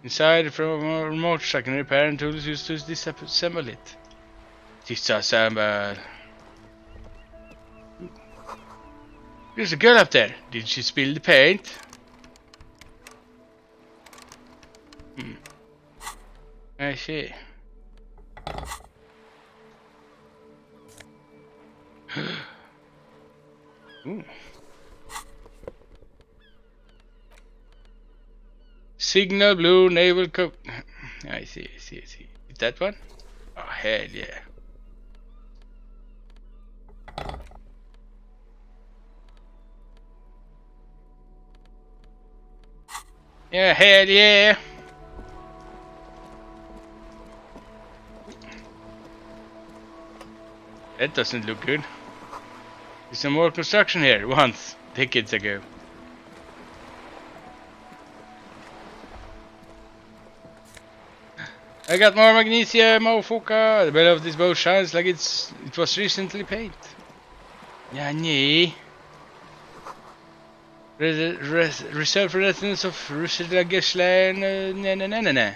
Inside from a remote I can repair and tools used to disassemble it. Disassemble. There's a girl up there. Did she spill the paint? I see. Ooh. Signal blue naval coat. I see. Is that one? Oh, hell yeah. Yeah, hell yeah. That doesn't look good. There's some more construction here once, decades ago. I got more magnesium, motherfucker. The bell of this boat shines like it was recently painted. Yeah, nee. Reserve for residents of Russelageshlein. Nah.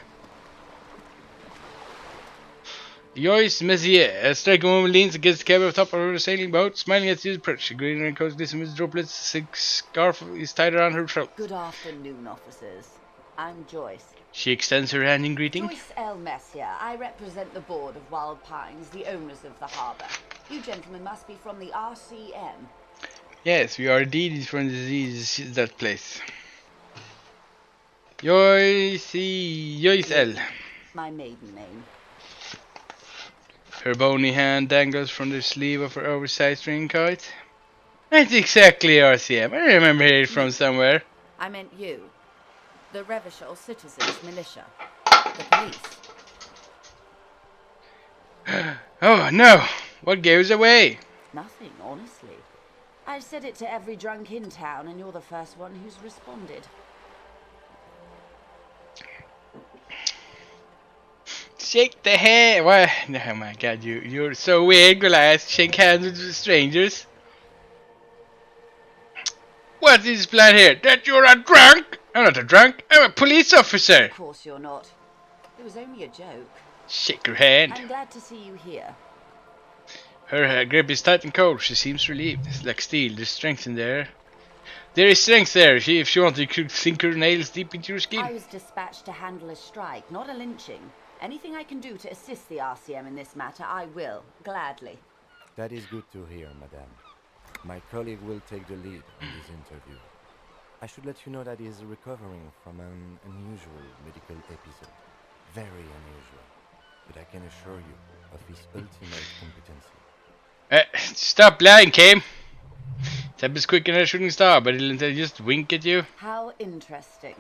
Joyce Messier, a striking woman leans against the cabin of top of a sailing boat, smiling at you approach. A green raincoat glistens with droplets. A silk scarf is tied around her throat. Good afternoon, officers. I'm Joyce. She extends her hand in greeting. Joyce L. Messier. I represent the board of Wild Pines, the owners of the harbour. You gentlemen must be from the RCM. Yes, we are indeed from that place. Joyce L. My maiden name. Her bony hand dangles from the sleeve of her oversized raincoat. That's exactly RCM. I remember it from somewhere. I meant you. The Revachol Citizens Militia. The police. Oh no! What goes away? Nothing, honestly. I've said it to every drunk in town, and you're the first one who's responded. Shake the hand. What? Oh my god, you're so weird, Goliath. Shake hands with strangers. What is the plan here? That you're a drunk? I'm not a drunk. I'm a police officer. Of course you're not. It was only a joke. Shake her hand. I'm glad to see you here. Her grip is tight and cold. She seems relieved. It's like steel. There's strength in there. There is strength there. If she wanted, you could sink her nails deep into your skin. I was dispatched to handle a strike, not a lynching. Anything I can do to assist the RCM in this matter, I will, gladly. That is good to hear, madame. My colleague will take the lead on this interview. I should let you know that he is recovering from an unusual medical episode. Very unusual. But I can assure you of his ultimate competency. Stop lying, Kim. Tap is quicker than a shooting star, but he'll just wink at you. How interesting.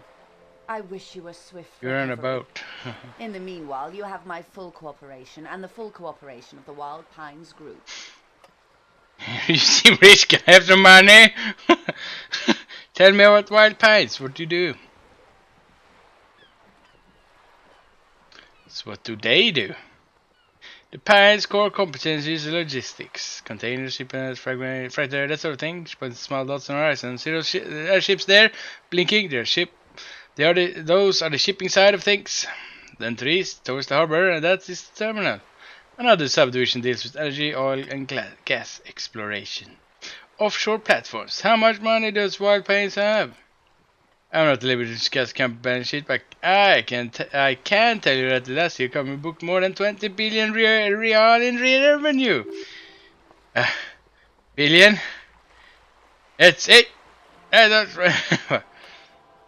I wish you were swift. You're on a boat. In the meanwhile, you have my full cooperation and the full cooperation of the Wild Pines group. You seem rich. Can I have some money? Tell me about Wild Pines. What do you do? So what do they do? The Pines' core competency is logistics. Containers, shipments, freighter, that sort of thing. Small dots on the horizon. Zero airships there, blinking. Those are the shipping side of things. Then to the east, towards the harbor, and that is the terminal. Another subdivision deals with energy, oil, and gas exploration. Offshore platforms. How much money does Wild Pines have? I'm not at liberty to discuss company shit, but I can tell you that the last year company booked more than 20 billion real in revenue. Billion? That's it. That's right.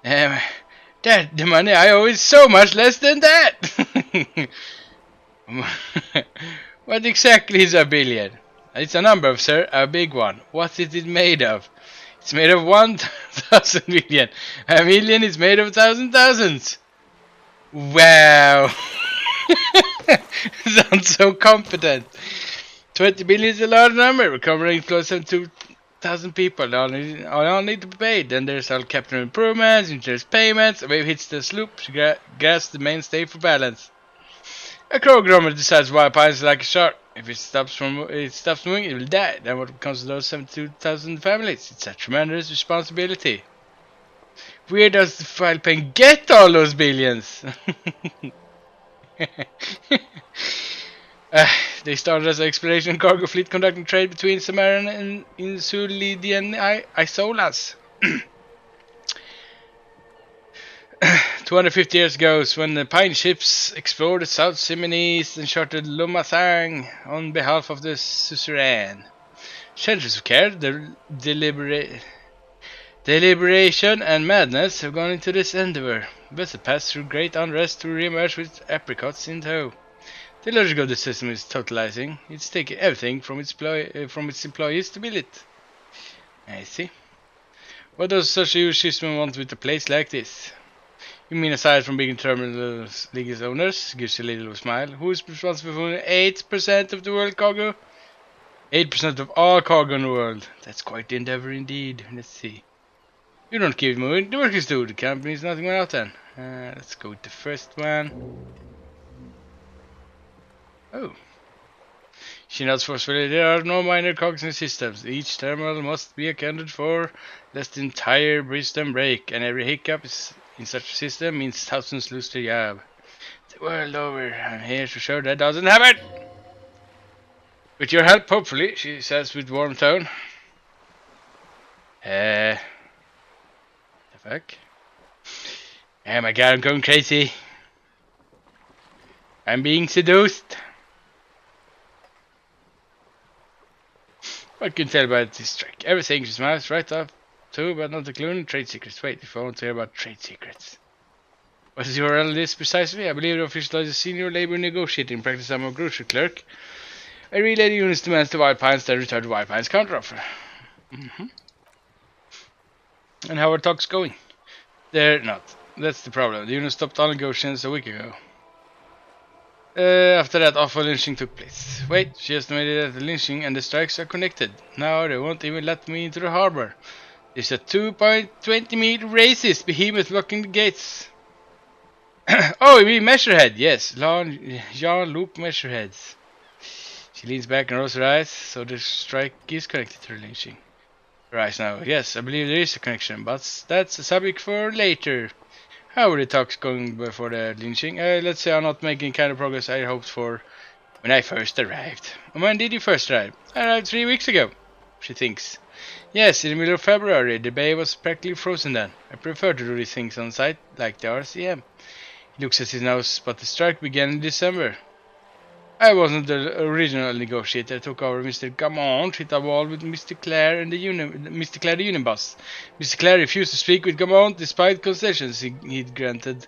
The money I owe is so much less than that. What exactly is a billion? It's a number, sir, a big one. What is it made of? It's made of 1,000 million. A million is made of 1,000 thousands. Wow. Sounds so competent. 20 billion is a large number. We're covering close to 2,000 people. All need to be paid. Then there's all capital improvements, interest payments. A wave hits the sloop. Gas the mainstay for balance. A crow grommet decides Wild Pines is like a shark. If it stops moving, it will die. Then what becomes of those 72,000 families? It's a tremendous responsibility. Where does the file pen get all those billions? Uh, they started as an exploration cargo fleet conducting trade between Samaran and Insulidian Isolas. 250 years ago, when the Pine ships explored the South Simonis and chartered Lumathang on behalf of the suzerain. Centuries of care, deliberation and madness have gone into this endeavor. Vessel passed through great unrest to re-emerge with apricots in tow. The logic of the system is totalizing. It's taking everything from its employees to build it. I see. What does such a huge system want with a place like this? You mean aside from being terminal league's owners? Gives you a little smile. Who is responsible for 8% of the world cargo? 8% of all cargo in the world. That's quite the endeavor indeed. Let's see. You don't keep it moving. The workers do. The company's nothing went out then. Let's go with the first one. Oh. She nods forcefully. There are no minor cogs in the systems. Each terminal must be accounted for, lest the entire system break, and every hiccup in such a system means thousands lose their job. The world over. I'm here to show that doesn't happen. With your help, hopefully, she says with warm tone. The fuck? Oh my god, I'm going crazy. I'm being seduced. What can you tell about this trick? Everything she smiles right off too, but not including trade secrets. Wait, if I want to hear about trade secrets. What is your analysis precisely? I believe the official is a senior labor negotiating practice. I'm a grocery clerk. I relay the unit's demands to White Pines, then return to White Pines' counteroffer. And how are talks going? They're not. That's the problem. The unit stopped all negotiations a week ago. After that awful lynching took place. Wait, she estimated that the lynching and the strikes are connected. Now they won't even let me into the harbor. There's a 2.20 meter racist behemoth blocking the gates. Oh, you mean Measurehead? Yes, Jean-Luc Measureheads. She leans back and rolls her eyes, so the strike is connected to the lynching. Her eyes now. Yes, I believe there is a connection, but that's a subject for later. How were the talks going before the lynching? Let's say I'm not making the kind of progress I hoped for when I first arrived. When did you first arrive? I arrived 3 weeks ago, she thinks. Yes, in the middle of February. The bay was practically frozen then. I prefer to do these things on site, like the RCM. He looks at his nose, but the strike began in December. I wasn't the original negotiator. I took over Mr. Gamont, hit a wall with Mr. Clare and Mr. Clare the union boss. Mr. Clare refused to speak with Gamont despite concessions he'd granted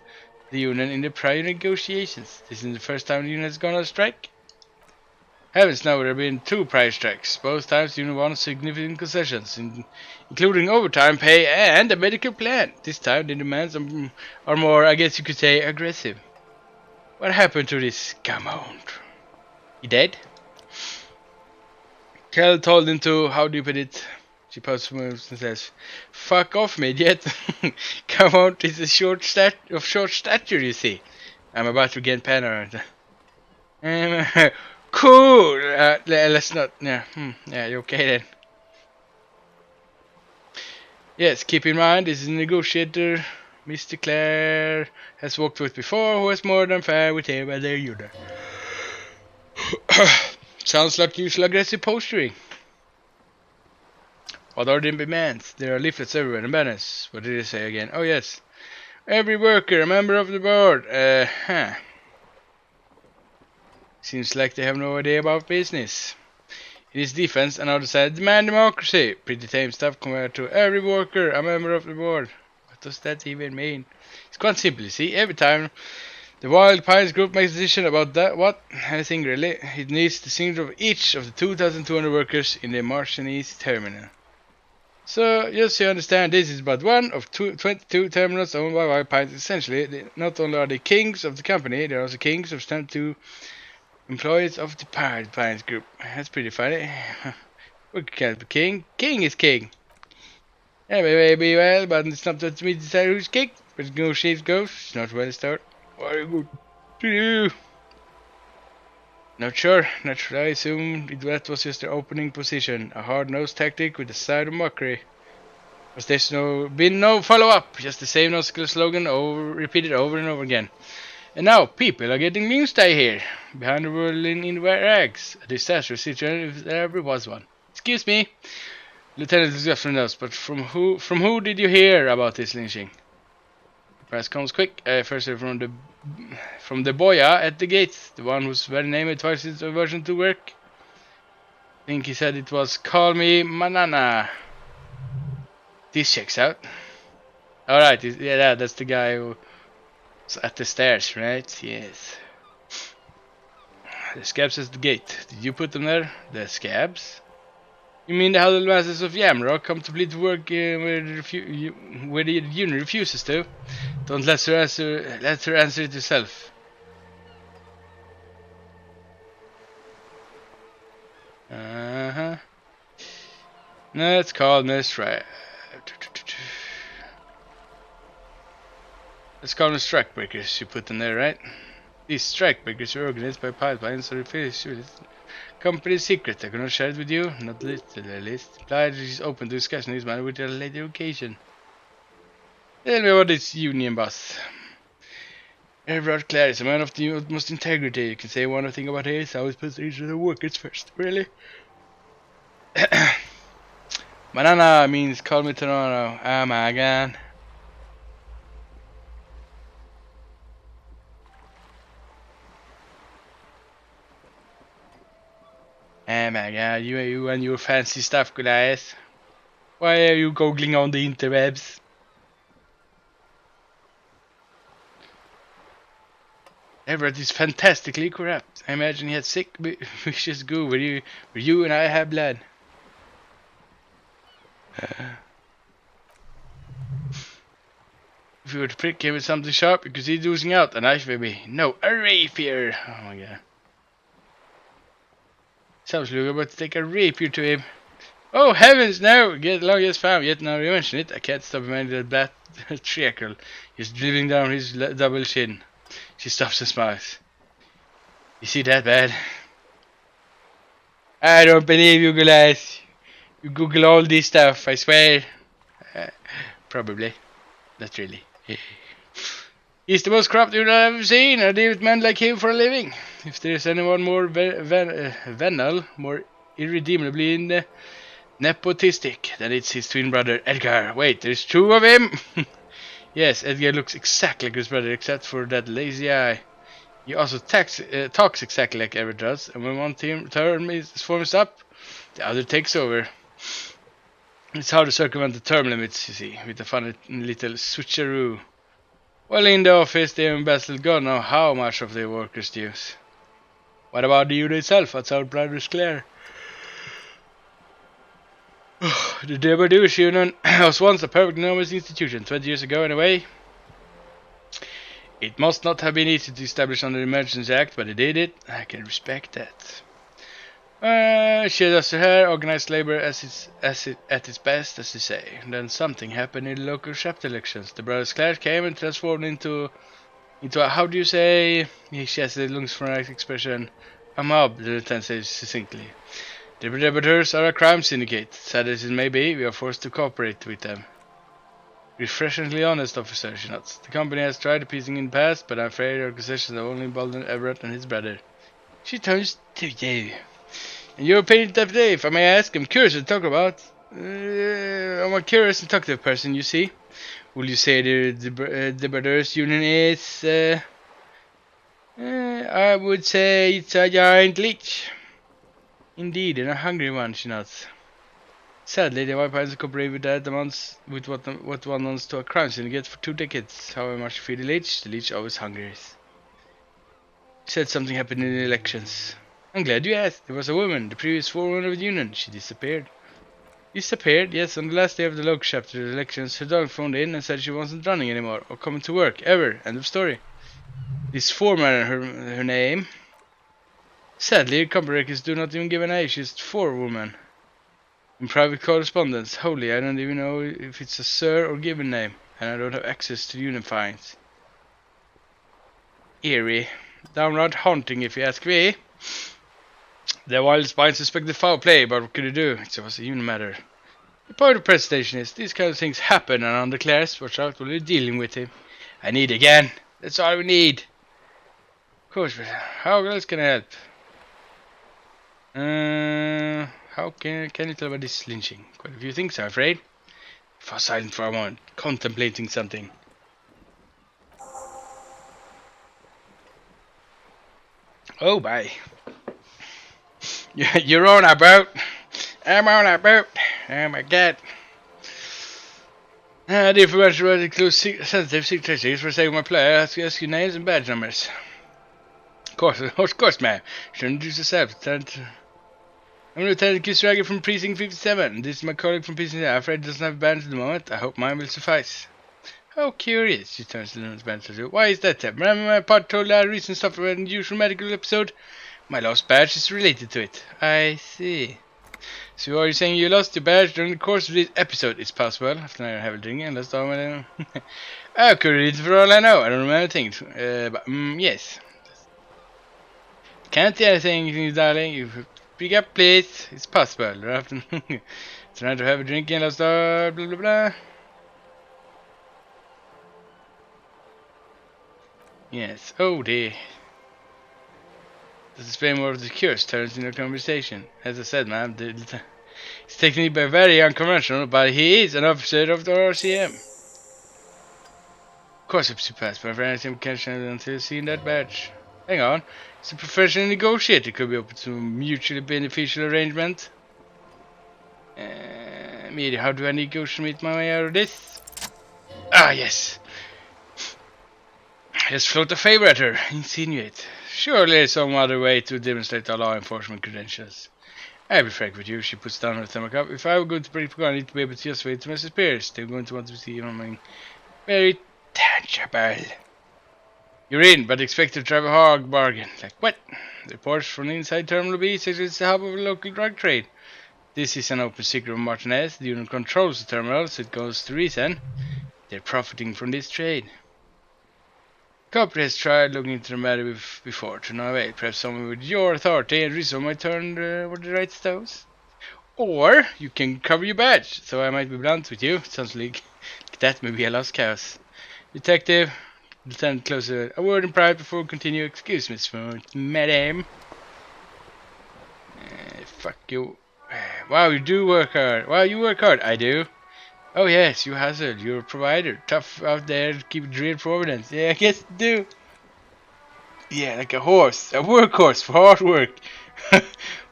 the union in the prior negotiations. This isn't the first time the union has gone on strike. Heavens no, there have been 2 prior strikes. Both times the union won significant concessions, including overtime pay and a medical plan. This time the demands are more, I guess you could say, aggressive. What happened to this Gamont? He dead? Kel told him to, how do you put it? She pauses and says, fuck off, midget. Gamont is a short stature, you see. I'm about to get paranoid. Cool! Let's not, yeah, you okay then? Yes, keep in mind, this is a negotiator Mr. Clare has worked with before, who is more than fair with him and their unit. Sounds like usual aggressive posturing. What are the demands? There are leaflets everywhere and banners. What did he say again? Oh yes. Every worker, a member of the board. Seems like they have no idea about business. In his defense, another said, demand democracy. Pretty tame stuff compared to every worker, a member of the board. What does that even mean? It's quite simple, you see. Every time the Wild Pines group makes a decision about that, anything really, it needs the signature of each of the 2,200 workers in the Martianese terminal. So, just so you understand, this is but one of 22 terminals owned by Wild Pines. Essentially, not only are they kings of the company, they're also kings of 22 employees of the Wild Pines group. That's pretty funny. We can't be king. King is king. Yeah, maybe well, but it's not up to me to decide who's king. But negotiations goes, it's not well started. Very good to you. Not sure. I assume that was just their opening position. A hard-nosed tactic with a side of mockery. Because there's been no follow-up, just the same no-skill slogan repeated over and over again. And now, people are getting news day here, behind the world in rags. A disastrous situation if there ever was one. Excuse me, Lieutenant Jeffrey knows, but from who did you hear about this lynching? The press comes quick. First from the boya at the gate, the one whose very name advised his aversion to work. I think he said it was "Call me Manana." This checks out. Alright, yeah, that's the guy who was at the stairs, right? Yes. The scabs at the gate. Did you put them there? The scabs? You mean the huddled masses of Yamrock come to plead to work where the union refuses to? Don't let her answer it herself. Uh-huh. No, it's called Miss Right. Let's call them strikebreakers. You put them there, right? These strikebreakers were organized by pipelines or affiliates. Company secret. I cannot share it with you. Not listed. Implied is open to discussion in this matter with a later occasion. Tell me about this union boss. Everard Clare is a man of the utmost integrity. You can say one thing about him, he always puts each of the workers first. Really? Manana means call me Toronto. Oh my god. Oh my god, you and your fancy stuff, guys. Why are you googling on the interwebs? Everett is fantastically corrupt. I imagine he had sick, vicious goo where you and I have blood. If you were to prick him with something sharp, you could see it oozing out. A knife, maybe. No, a rapier. Oh my god. Sounds like we're about to take a rapier to him. Oh heavens, no! Get along, yes, fam. Yet now you mention it, I can't stop imagining that black trickle just driving down his double chin. She stops and smiles. You see that bad? I don't believe you guys. You Google all this stuff, I swear. Probably. Not really. He's the most corrupt you've ever seen. I deal with men like him for a living. If there's anyone more venal, more irredeemably nepotistic, then it's his twin brother Edgar. Wait, there's two of him? Yes, Edgar looks exactly like his brother, except for that lazy eye. He also talks exactly like Everett does, and when one term forms up, the other takes over. It's hard to circumvent the term limits, you see, with a funny little switcheroo. Well, in the office, they embezzled God know how much of their workers' dues. What about the unit itself? What's our brother's Claire? The Debardouche Union was once a perfect enormous institution, 20 years ago anyway. It must not have been easy to establish under the Emergency Act, but they did it. I can respect that. She does her hair, organized labor at its best, as they say. And then something happened in the local chapter elections. The Brothers Clare came and transformed into a, how do you say? She has the lungs for an expression. A mob, the lieutenant says succinctly. The debaters are a crime syndicate. Sad as it may be, we are forced to cooperate with them. Refreshingly honest, officer, she nods. The company has tried piecing in the past, but I'm afraid our accusations have only emboldened Everett and his brother. She turns to you. In your opinion, Deputy, if I may ask, I'm curious to talk about. I'm a curious and talkative person, you see. Will you say the Brothers Union is... I would say it's a giant leech. Indeed, and a hungry one, she nods. Sadly, the vampires cooperate with that amounts with what one wants to a crime syndicate for 2 decades. However much you feed the leech always hungers. She said something happened in the elections. I'm glad you asked. There was a woman, the previous forewoman of the union. She disappeared. Disappeared? Yes, on the last day of the local chapter elections, her dog phoned in and said she wasn't running anymore, or coming to work, ever. End of story. This foreman, her name. Sadly, company records do not even give an age, she's forewoman. In private correspondence, holy, I don't even know if it's a sir or given name, and I don't have access to union files. Eerie. Downright haunting, if you ask me. The wild spine suspected foul play, but what could you do? It was a union matter. The point of the presentation is these kind of things happen and undeclares. Watch out when you're dealing with him. I need again. That's all we need. Of course, but how else can I help? How can you tell about this lynching? Quite a few things, I'm afraid. For silent for a moment, contemplating something. Oh, bye. You're on about. I'm on about. Oh my god. The information about includes sensitive secretaries for saying my player. Ask you names and badge numbers. Of course, ma'am. Should introduce yourself. I'm Lieutenant Kisragi from Precinct 57. This is my colleague from Precinct 7. I'm afraid he doesn't have a badge at the moment. I hope mine will suffice. How curious, she turns to the badge. Why is that, Ted? Remember my part told a recent stuff about an unusual medical episode? My lost badge is related to it. I see. So are you saying you lost your badge during the course of this episode? It's possible. After I have a drink and let's talk about it. I could read it for all I know. I don't remember anything. But yes. Can't see anything, darling. You pick up, please. It's possible. Trying to have a drink and let's start. Blah blah blah. Yes. Oh dear. This is more of the curious turns in the conversation. As I said, ma'am, it's technically very unconventional, but he is an officer of the RCM. Of course, I'm surprised, but for anything catch until seeing that badge. Hang on, it's a professional negotiator. Could be open to a mutually beneficial arrangement. Media, how do I negotiate my way out of this? Ah, yes. Just float a favor at her. Insinuate. Surely there's some other way to demonstrate our law enforcement credentials. I'll be frank with you, she puts down her thermocap. If I were going to break the gun, I need to be able to just wait to Mrs. Pierce. They're going to want to see something very tangible. You're in, but expect to drive a hog bargain. Like what? The reports from the inside Terminal B says it's the hub of a local drug trade. This is an open secret of Martinez. The unit controls the terminal, so it goes to reason. They're profiting from this trade. Copper has tried looking into the matter before to no avail. Perhaps someone with your authority and reason might turn over the right stones. Or you can cover your badge, so I might be blunt with you. It sounds like that may be a lost cause. Detective, Lieutenant Closer, a word in private before we continue. Excuse me, madam. Fuck you. Wow, you do work hard. Wow, you work hard. I do. Oh yes, you hustle. You're a provider. Tough out there to keep it real for evidence. Yeah, I guess you do. Yeah, like a horse. A workhorse for hard work.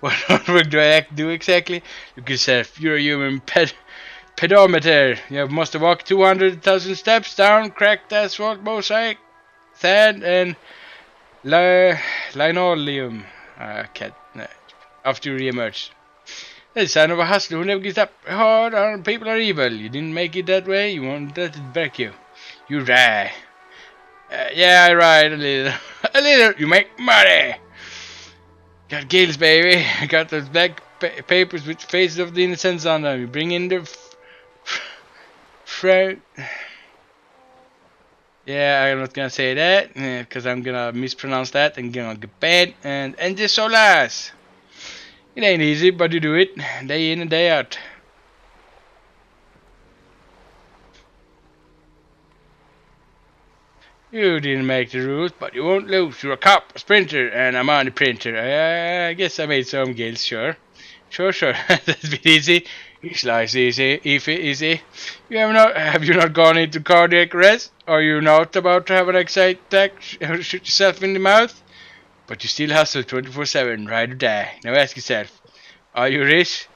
What hard work do I do exactly? Look yourself. You're a human pedometer. You must have walked 200,000 steps down cracked asphalt, mosaic, sand, and linoleum. After you re-emerge. The sign of a hustler who never gives up. Hard people are evil. You didn't make it that way. You won't let it break you. You ride. Yeah, I ride a little. A little. You make money. Got gills, baby. I got those black papers with faces of the innocents on them. You bring in the Yeah, I'm not gonna say that because I'm gonna mispronounce that and gonna get bad and the solas. It ain't easy, but you do it day in and day out. You didn't make the rules, but you won't lose. You're a cop, a sprinter, and I'm on the printer. I guess I made some guilds, sure. Sure. That's been easy. Slice easy, easy. Have you not gone into cardiac arrest? Are you not about to have an anxiety attack? Shoot yourself in the mouth? But you still hustle 24/7, ride or die. Now ask yourself, are you rich?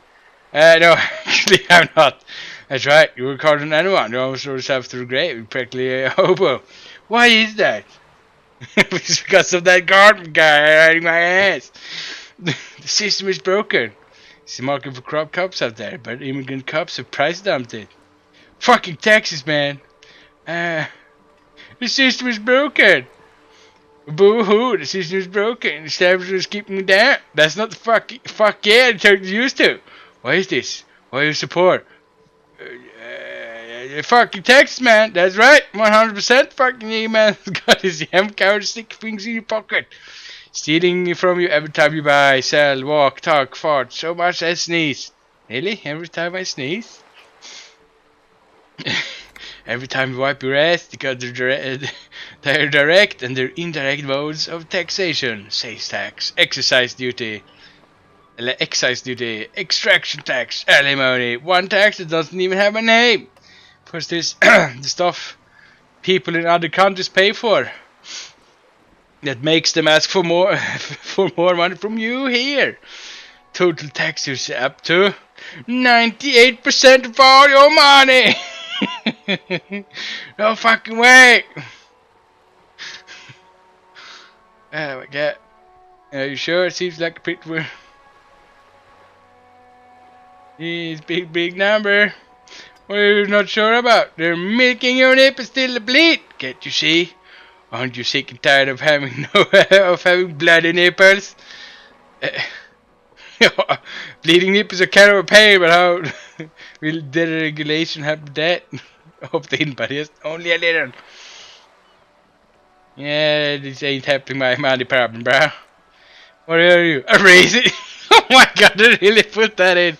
No, actually I'm not. That's right, you work harder than anyone. You almost throw yourself to the grave. You're practically a hobo. Why is that? It's because of that garden guy riding my ass. The system is broken. It's the market for crop cops out there, but immigrant cops have price dumped it. Fucking Texas, man. The system is broken. Boo-hoo, the system is broken. The establishment is keeping me down. That's not the fuck yeah, the church is used to. Why is this? Why you support? Fucking Texas, man. That's right. 100% fucking you, man. Got his ham coward stick things in your pocket. Stealing from you every time you buy, sell, walk, talk, fart. So much I sneeze. Really? Every time I sneeze? Every time you wipe your ass, you got their direct and their indirect modes of taxation. Sales tax, exercise duty, excise duty, extraction tax, alimony. One tax that doesn't even have a name. Because this the stuff people in other countries pay for. That makes them ask for more for more money from you here. Total tax is up to 98% of all your money. No fucking way. Oh my god. Are you sure? It seems like a pretty These big number. What are you not sure about? They're milking your nipples till they bleed. Can't you see? Aren't you sick and tired of having of having bloody nipples? Bleeding nipples are kind of a pain, but how will the regulation help that? Hope they but just only a little. Yeah, this ain't helping my money problem, bro. What are you? A racist? Oh my god, they really put that in.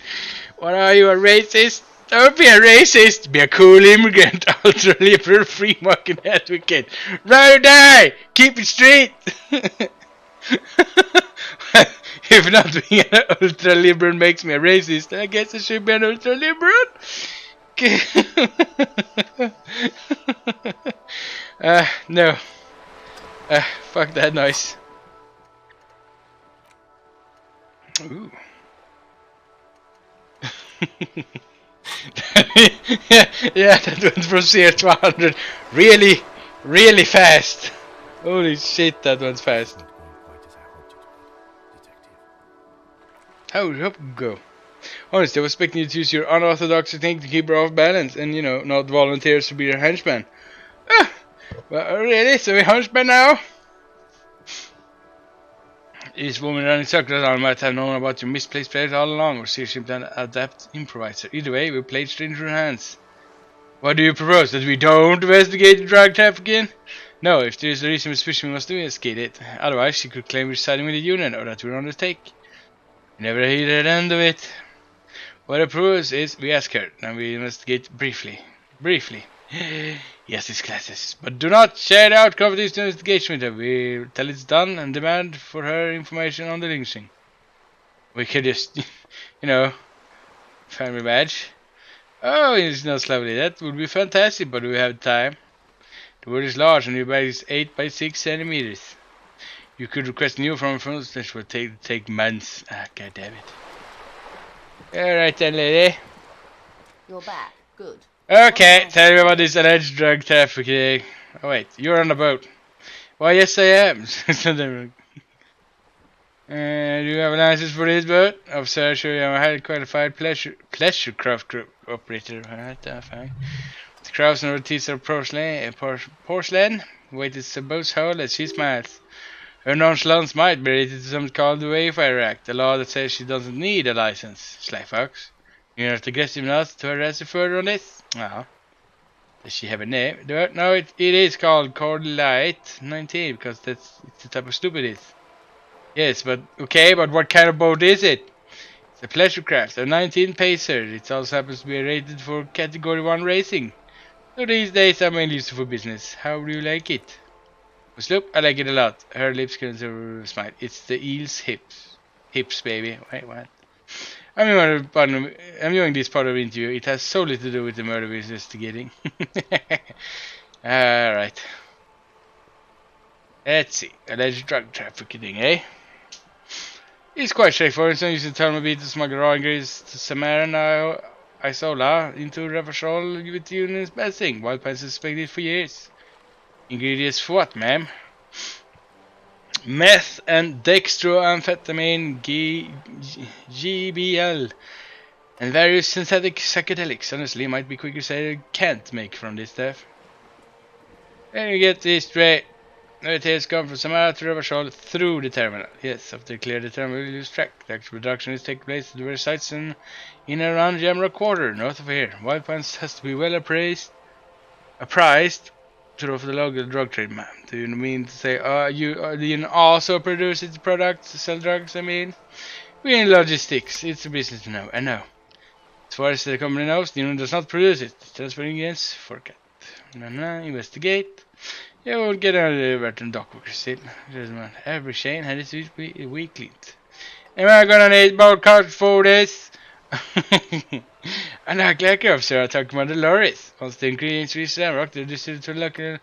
What are you, a racist? Don't be a racist. Be a cool immigrant, ultra-liberal, free market advocate. Ride or die. Keep it straight. If not being an ultra-liberal makes me a racist, I guess I should be an ultra-liberal. No. Fuck that noise. Ooh. Yeah, that went from 0 to 100 really, really fast. Holy shit, that went fast. Not going quite as I hoped it would, Detective. How would it go? Honestly, I was expecting you to use your unorthodox technique to keep her off balance and, you know, not volunteer to be your henchman. Ah, well, really? So we're henchmen now? This woman running circles on might have known about your misplaced players all along, or she simply an adept improviser. Either way, we played straight into her hands. What do you propose? That we don't investigate the drug trafficking? No, if there is a reason suspicion, we must investigate it. Otherwise, she could claim we're siding with the union, or that we're on the take. We never hear the end of it. What I propose is we ask her, and we investigate briefly. Briefly. Yes, it's classes. But do not share the outcome of this investigation with her. We'll tell it's done and demand for her information on the lynching. We could just, you know, family badge. Oh, it's not lovely. That would be fantastic, but we have time. The word is large and your bag is 8 by 6 centimeters. You could request new from us, which will take months. Ah, god damn it. Alright then, lady. You're back. Good. Okay, tell me about this alleged drug trafficking. Oh wait, you're on the boat. Why, yes I am. Do you have a license for this boat? Officer, sure you are a highly qualified pleasure craft group operator. Alright, fine. The crowds and teeth of porcelain. Waited the boat's hull as she smiles. Her nonchalance might be related to something called the Wayfarer Act, the law that says she doesn't need a license. Sly fox. You're not aggressive enough to harass her further on this? Oh. Does she have a name? No, it is called Cordelite 19 because it's the type of stupid it is. Yes, but okay, but what kind of boat is it? It's a pleasure craft, a 19 pacer. It also happens to be rated for category 1 racing. So these days I'm mainly used for business. How do you like it? Sloop, I like it a lot. Her lips can smile. It's the eel's hips. Hips, baby. Wait, what? I'm doing this part of the interview. It has so little to do with the murder we're investigating. Alright. Let's see. Alleged drug trafficking, eh? It's quite straightforward. So you should tell me to smuggle raw ingredients to Samara Isola into Ravachol with the union's blessing. Wild Pine suspected for years. Ingredients for what, ma'am? Meth and dextroamphetamine, GBL, and various synthetic psychedelics. Honestly, it might be quicker said I can't make from this stuff. Let me get this straight. The details come from Samara to Ravachol through the terminal. Yes, after clear the terminal, we'll lose track. The actual production is taking place at the various sites in and around Jamrock Quarter, north of here. Wild Pines has to be well apprised of the local drug trade, ma'am. Do you mean to say, do you also produce its products to sell drugs? I mean, we're in logistics. It's a business to know. I know. It's far as the company knows, Dino does not produce it. Transferring against forecast. Investigate. Yeah, we'll get out of there to dock workers still. Every chain had its week cleaned. Am I gonna need more cards for this? And I like officer, I talked about the lorries. Once the ingredients reach the rock, they're distributed to local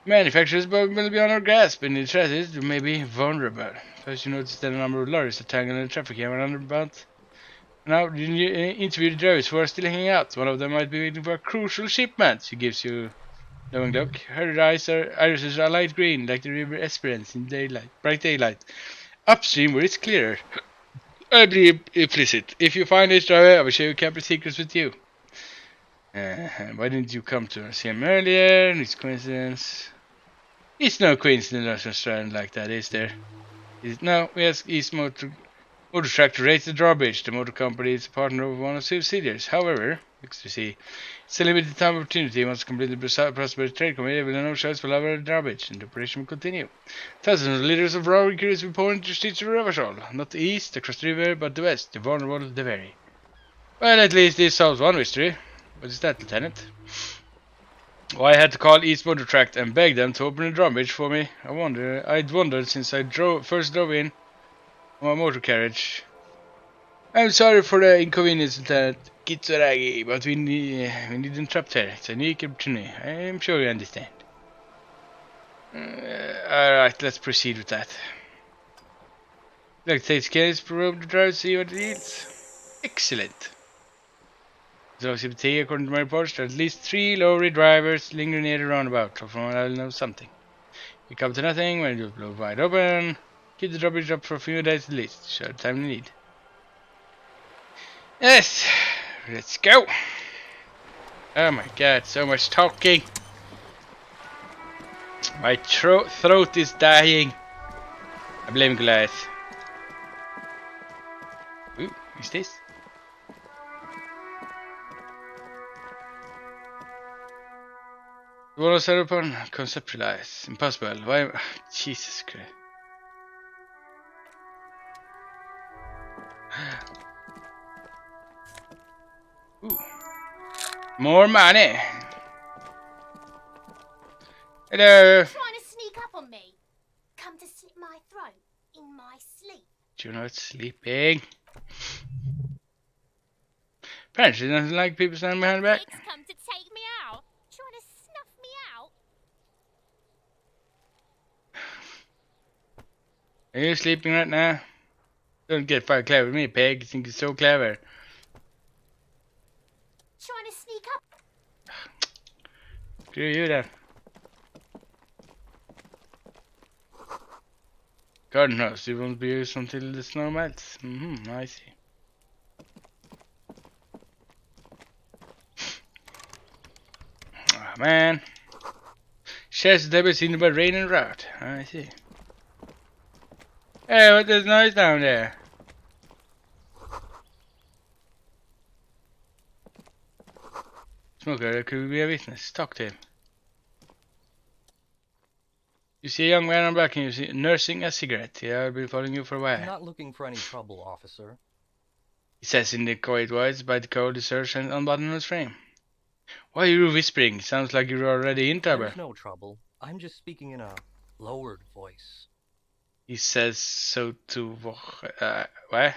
manufacturers, but will be on our grasp. And the traffic may be vulnerable. First, you notice that the number of lorries are tangled in the traffic jam around about. Now, you interview the drivers who are still hanging out. One of them might be waiting for a crucial shipment. She gives you knowing look. Her irises are light green, like the river Esperance in daylight, bright daylight. Upstream, where it's clearer. I'll be implicit. If you find this driver, I will share your captain secrets with you. Why didn't you come to see him earlier? It's coincidence. It's no coincidence on Strand like that, is there? No, we asked East Motor Track to raise the drawbridge. The motor company is a partner of one of subsidiaries. However, looks to see, it's a limited time opportunity. Once completed the prosperous trade committee, will no choice will lower the drawbridge, and the operation will continue. Thousands of liters of raw recruits will pour into the streets of Rivashall. Not the east, across the river, but the west, the vulnerable, the very. Well, at least this solves one mystery. What is that, Lieutenant? Why I had to call East Motor Tract and beg them to open the drawbridge for me. I'd wondered since I first drove in on my motor carriage. I'm sorry for the inconvenience, Lieutenant Kitsuragi, but we need interrupt here. It's a unique opportunity. I'm sure you understand. Alright, let's proceed with that. Like takes case, probe the drive, see what it yields. Excellent. So CPT, according to my reports, there are at least 3 lorry drivers lingering near the roundabout. So from what I'll know something. We come to nothing when you blow wide open. Keep the drawbridge up for a few days at least. Show the time you need. Yes, let's go. Oh my god, so much talking. My throat is dying. I blame Goliath. Ooh, who's this? What was set upon? Conceptualize. Impossible. Why? Jesus Christ. Ooh. More money. Hello. Trying to sneak up on me. Come to slit my throat in my sleep. You're not sleeping. Apparently, she doesn't like people standing behind her back. Pigs come to take me out. Trying to snuff me out. Are you sleeping right now? Don't get far clever with me, pig. You think you're so clever. Trying to sneak up. Screw you then. God knows, it won't be used until the snow melts. I see. Oh man. Shares never seen about rain and drought. I see. Hey, what's this noise down there? Smoker, could be a witness. Talk to him. You see a young man on back and you see nursing a cigarette. Yeah, I've been following you for a while. I'm not looking for any trouble, officer. He says in the quiet voice by the cold research and unbuttoning his frame. Why are you whispering? Sounds like you're already in trouble. There's no trouble. I'm just speaking in a lowered voice. He says so to... what?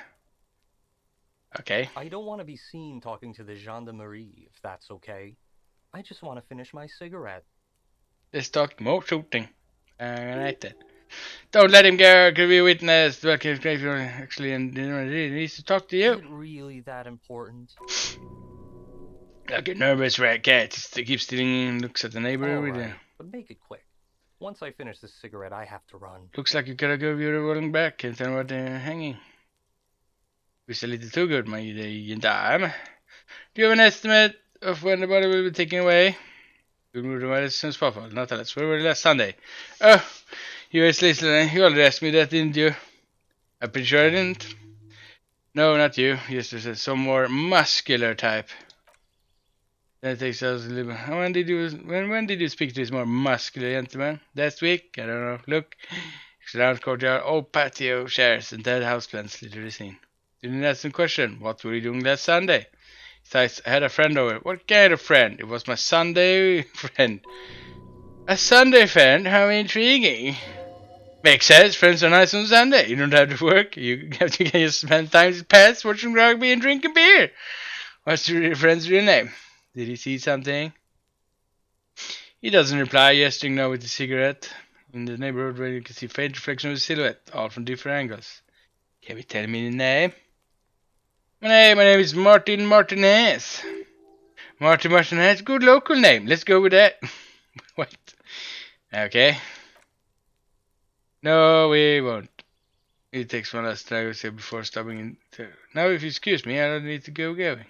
Okay. I don't want to be seen talking to the gendarmerie, if that's okay. I just want to finish my cigarette. Let's talk more shooting. Right then. Don't let him go. Could be a witness. Actually, and he needs to talk to you. Is it really that important? I get nervous, rat cat. He keeps stealing and looks at the neighbor. Alright, but make it quick. Once I finish this cigarette, I have to run. Looks like you gotta go you're rolling back and tell me what they're hanging. It's a little too good, my dime. Do you have an estimate of when the body will be taken away? We'll move the body as soon as possible. Not less. Where were you last Sunday? Oh, you already asked me that, didn't you? I'm pretty sure I didn't. No, not you. Yes, there's some more muscular type. That takes us a little. When did you speak to this more muscular gentleman? Last week? I don't know. Look, lounge courtyard, old patio chairs, and dead houseplants literally seen. Didn't ask the question. What were you doing last Sunday? Besides, I had a friend over. What kind of friend? It was my Sunday friend. A Sunday friend? How intriguing. Makes sense. Friends are nice on Sunday. You don't have to work. You can just spend time with pets, watching rugby, and drinking beer. What's your friend's real name? Did he see something? He doesn't reply, gesturing now with a cigarette. In the neighborhood where you can see faint reflection of his silhouette, all from different angles. Can you tell me the name? My name is Martin Martinez. Martin Martinez, good local name. Let's go with that. What? Okay. No, we won't. It takes one last try before stopping in. Now, if you excuse me, I don't need to go going.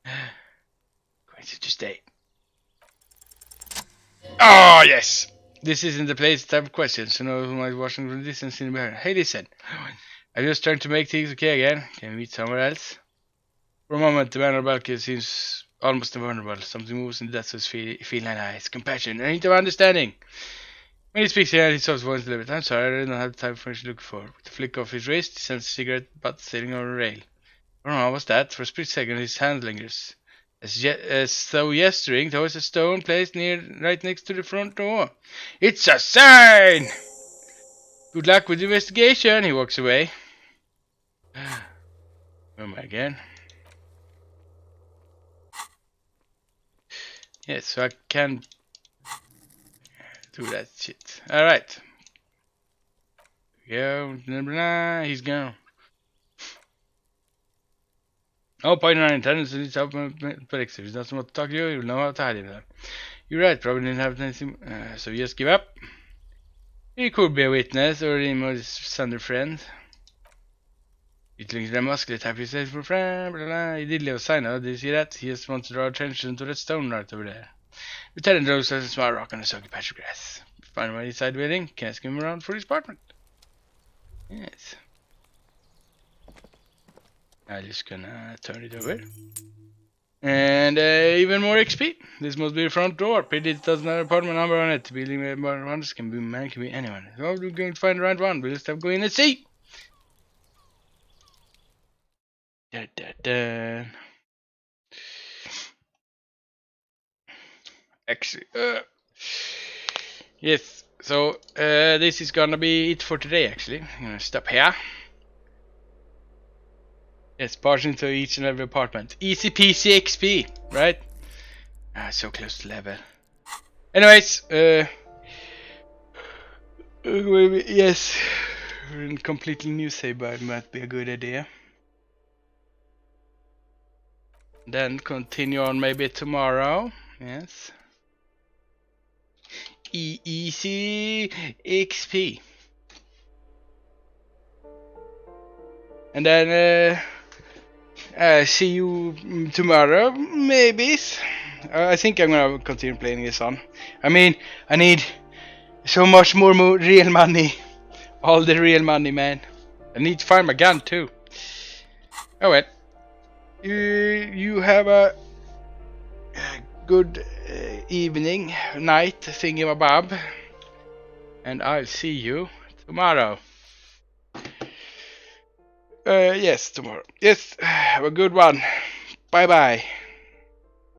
Going to stay. Oh, yes! This isn't the place to type questions, so no one might be watching from distance in the mirror. Hey, listen. I'm just trying to make things okay again. Can we meet somewhere else? For a moment, the man on the balcony seems almost invulnerable. Something moves in the depths of his feline eyes. Compassion, a hint of understanding. When he speaks here, he stops once a little bit. I'm sorry, I don't have the time for what you're looking for. With a flick of his wrist, he sends a cigarette butt sailing over a rail. I don't know, what's that? For a split second, his hand lingers. As though gesturing towards a stone placed right next to the front door. It's a sign! Good luck with the investigation, he walks away. Where am I again? Yes, so I can do that shit. Alright. Go. He's gone. No point in our intendance is up predictive. If he doesn't want to talk to you, you'll know how to hide him. You're right, probably didn't have anything. So you just give up. He could be a witness or him or his Sunday friend. Ytterligare muscular type you say for friend, blah blah. He did leave a sign out, did you see that? He just wants to draw attention to that stone right over there. Lieutenant Rose has a small rock on a soggy patch of grass. Find where he's side waiting, can ask him around for his apartment. Yes. I'm just gonna turn it over. And even more XP. This must be the front door. Pity it doesn't have an apartment number on it. Building around this can be man, can be anyone. So we're going to find the right one. We'll just have to go in and see. Da, da, da. Actually, yes. So this is gonna be it for today. Actually, I'm gonna stop here. Yes, barge into each and every apartment. Easy peasy XP, right? So close to level. Anyways, yes, a completely new save bar might be a good idea. Then continue on maybe tomorrow. Yes. Easy XP. And then see you tomorrow, maybe. I think I'm gonna continue playing this on. I mean, I need so much more real money. All the real money, man. I need to find my gun too. Oh well. You have a good evening, night, thingamabob. And I'll see you tomorrow. Yes, tomorrow. Yes, have a good one. Bye bye.